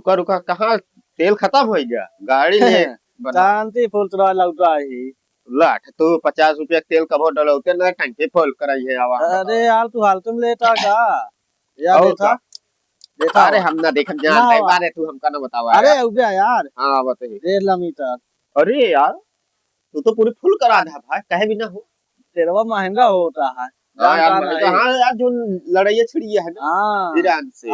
रुका रुका, कहाँ तेल खत्म हो गया गाड़ी में शांति फुल चला लौटा ही लाठ तो 50 रुपया तेल कभो डलौते ना टंकी फुल कराई है आवा। अरे यार तू हाल तुम लेता का यार लेता देखा। अरे हम ना देखम जान भाई बारे तू हमका ना बतावा। अरे हो गया यार। हां बताइए 1.5 मीटर। अरे यार तू तो पूरी फुल करा दे भाई, कहे भी ना हो तेलवा महंगा होता है। हाँ यार जो लड़ाई छिड़ी है ना ईरान से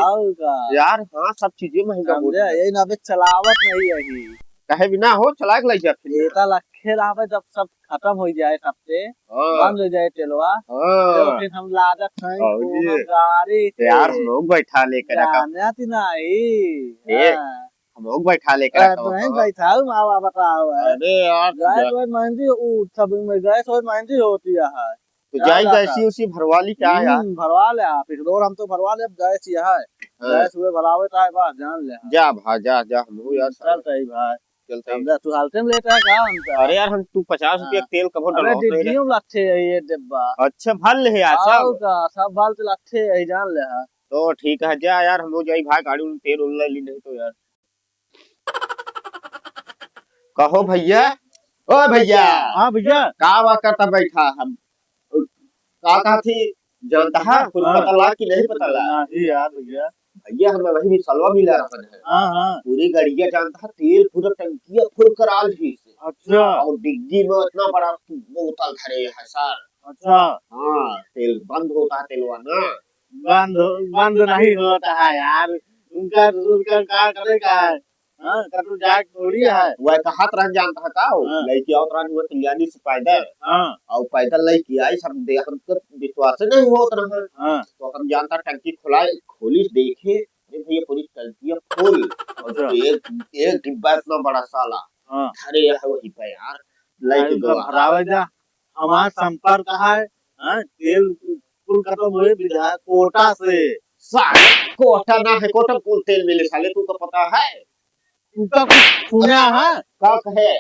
यार, हाँ सब चीजें महंगा हो रही है। यही ना चलावत नहीं है कहे भी ना हो चला के लग जा लखे लावे जब सब खत्म हो जाए सबसे बंद हो जाए तेलवा तो फिर हम लादत हैं गाड़ी यार लोग बैठा लेकर आती नहीं हम लोग बैठा लेकर नहीं बैठा मावा बताओ। अरे यार गैस और महंगी सब में गैस और महंगी होती है तो जाई गैसी उसी भरवा ली क्या यार? भरवा ले आप इधर हम तो भरवा ले। गैस ये है गैस हुए भरावे तो है बात जान ले जा भा जा हम यार चलते ही भाई चलते हैं। तू हालते में लेता है का? अरे यार हम तू 50 रुपया तेल कभो डलवाते हैं। डिब्बियों में लच्छे है ये डिब्बा। अच्छा भल है यार सब भल तो लच्छे है जान ले है। तो ठीक है जा यार हम लोग जाई भाई गाड़ी में तेल उल ली नहीं तो यार। कहो भैया ओ भैया। हां भैया का वा करता बैठा हम का थी जानता है कुछ पता लगा कि नहीं पता लगा? नहीं यार भैया भैया हम वही भी सलवा मिला रहा है। हां पूरी गाड़िया जानता है तेल पूरा टंकिया फुल करा ली से। अच्छा और डिग्गी में इतना बड़ा बोतल भरे है सर। अच्छा हां तेल बंद होता है तेलवा ना बंद नहीं होता है यार। उनका क्या करेगा हां कटु जाट थोड़ी है वह कहां तरह जानता है का लड़की और तरह वो कल्याणी से पैदल और पैदल लड़की आई सब दे हमको विश्वास नहीं होत रहा। तो हम जानता टंकी खोली देखे अरे भैया पूरी टंकी फुल और एक डिब्बा इतना बड़ा साला अरे यार वही पे यार लड़की को भरावे जा हमारा संपर्क है तेल फुल खत्म हुए विधायक कोटा से। कोटा ना है कोटा कौन तेल मिले साले तू को पता है? उनका कुछ सुना है क्या कहे?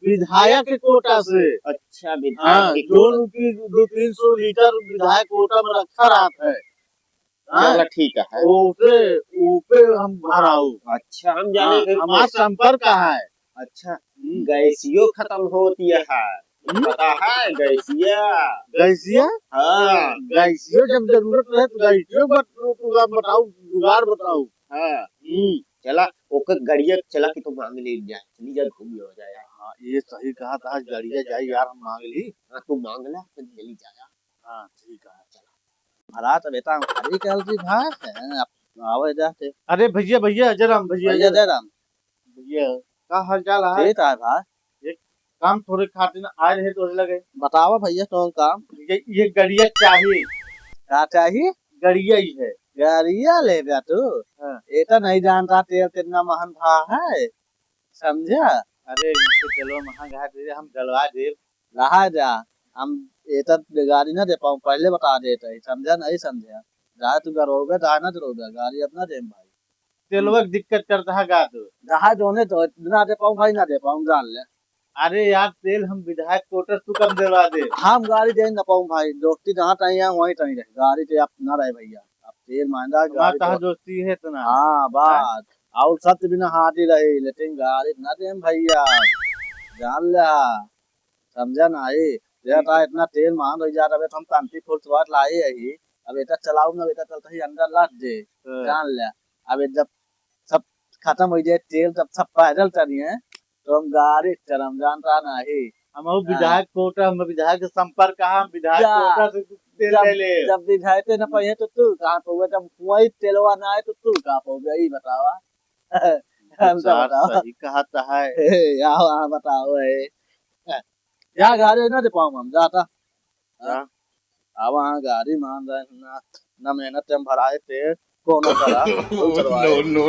विधायक के कोटा से। अच्छा विधायक दोनों की 200-300 लीटर विधायक कोटा में रखा रहता है। चलो ठीक है ऊपर हम भराऊ। अच्छा हम जाने हमारा संपर्क है। अच्छा गैसियो खत्म होती है पता है गैसिया हाँ गैसियो जब जरूरत है तो गैसियो बताओ जुगाड़ बताओ। हाँ चला ओकर गाड़िया चला के तो मांग ले जाए चली जा घूम हो जाए। हाँ ये सही कहा था गाड़िया जाए यार हम मांग ली। हाँ तू मांग ला तो चली जाया। हाँ ठीक है चला भरा तो बेटा खाली कल की भाई आवे जाते। अरे भैया भैया जयराम भैया जयराम भैया का हाल चाल है? ठीक है भाई एक काम थोड़े खातिर आए रहे तो लगे बताओ भैया कौन काम? ये गाड़िया चाहिए। क्या चाहिए? गाड़िया ही है। गाड़िया लेगा तू? ये तो नहीं जानता तेल कितना महंगा है समझा? अरे चलो महंगा है हम डलवा दे रहा जा हम ये तो गाड़ी ना दे पाऊँ पहले बता देते समझा नहीं समझा? जहाँ तू करोगे जहाँ ना करोगे गाड़ी अपना दे भाई तेलवा दिक्कत करता है गा तू जहाँ जोने तो ना दे पाऊँ भाई ना दे पाऊँ जान ले। अरे यार तेल हम विधायक कोटर तू कम दिलवा दे हम गाड़ी दे ना पाऊँ भाई दोस्ती जहाँ चाहिए वहीं चाहिए गाड़ी तो आप ना रहे भैया अब तेल महंगा गाड़ी दोस्ती है तो ना। हाँ बात और सत्य बिना हाथी रहे लेकिन गाड़ी ना दे भैया जान ले समझा ना इतना तेल महंगा हो जा रहा है तो हम तांती फुल लाए यही अब इतना चलाऊ ना बेटा चलता ही अंदर लाद दे जान ले। अब जब सब खत्म हो जाए तेल तब सब पैदल चलिए तो हम गाड़ी चलम जानता नहीं हम विधायक कोटा में विधायक संपर्क कहाँ विधायक कोटा से तेल ले ले जब विधायक न पाए तो तू कहाँ पहुँचे जब वही तेलवा ना आए तो तू कहाँ पहुँचे यही बतावा सही कहता है यहाँ बताओ यहाँ गाड़ी ना दे पाऊँ हम जाता अब वहाँ गाड़ी मान रहे ना मेहनत हम भराए तेल कौन करा नो